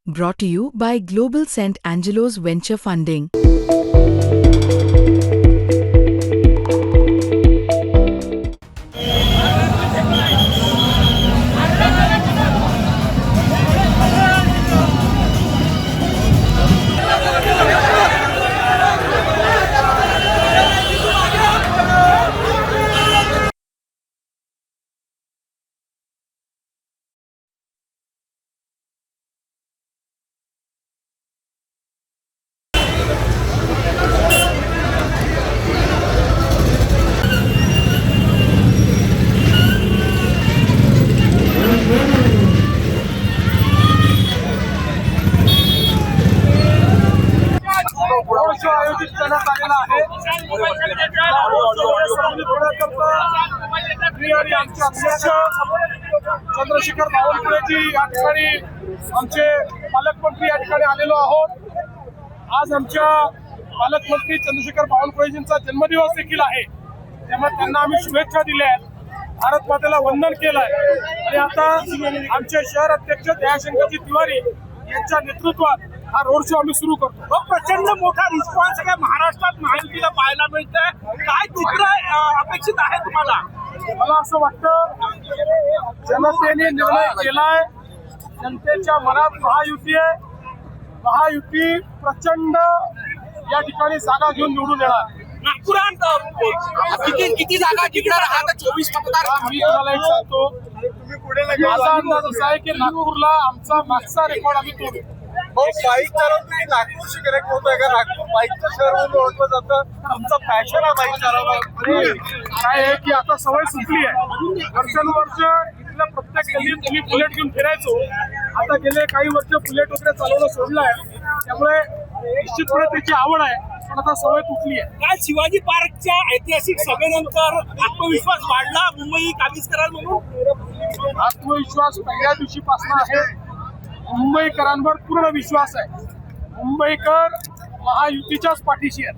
Brought to you by Global St. Angelo's Venture Funding. Road show आयोजित करण्यात आलेला आहे। आमचे अध्यक्ष चंद्रशेखर बावनकुळेजी या ठिकाणी आमचे पालकमंत्री या ठिकाणी आलेलो आहोत। आज आमच्या पालकमंत्री चंद्रशेखर बावनकुळेजींचा जन्मदिवस देखील आहे, त्यामुळे त्यांना आम्ही शुभेच्छा दिल्या आहेत, भारत मातेला वंदन केलं आहे आणि आता आमचे शहर अध्यक्ष दयाशंकरजी तिवारी यांच्या नेतृत्वात हा रोड शो आम्ही सुरू करतो। प्रचंड मोठा रिस्पॉन्स सगळ्या महाराष्ट्रात महायुतीला पाहायला मिळतंय, काय चित्र अपेक्षित आहे तुम्हाला? मला असं वाटतं जनतेने निर्णय केलाय, जनतेच्या मनात महायुती आहे, महायुती प्रचंड या ठिकाणी जागा घेऊन निवडून येणार। नागपुरात किती जागा जिंकणार आहात? 24 मतदार। मी तुम्हाला एक सांगतो, माझा अंदाज असा आहे की नागपूरला आमचा मागचा रेकॉर्ड आम्ही तोडू। बाईक चालवतो नागपूरशी कनेक्ट होतोय का? नागपूर बाईकचं शहर म्हणून ओळखलं जातं, आमचा पॅशन आहे बाईक चालवणं। काय आहे की आता सवय सुटली आहे, वर्षानुवर्ष इथल्या प्रत्येक गल्लीत मी बुलेट घेऊन फिरायचो, आता गेले काही वर्ष बुलेट वगैरे चालवणं सोडलं आहे, त्यामुळे निश्चितपणे त्याची आवड आहे, पण आता सवय तुटली आहे। काय शिवाजी पार्कच्या ऐतिहासिक सभेनंतर आत्मविश्वास वाढला मुंबई काबीज म्हणून? आत्मविश्वास पहिल्या दिवशीपासून आहे, मुंबईकरांवर पूर्ण विश्वास आहे, मुंबईकर महायुतीच्याच पाठीशी आहेत।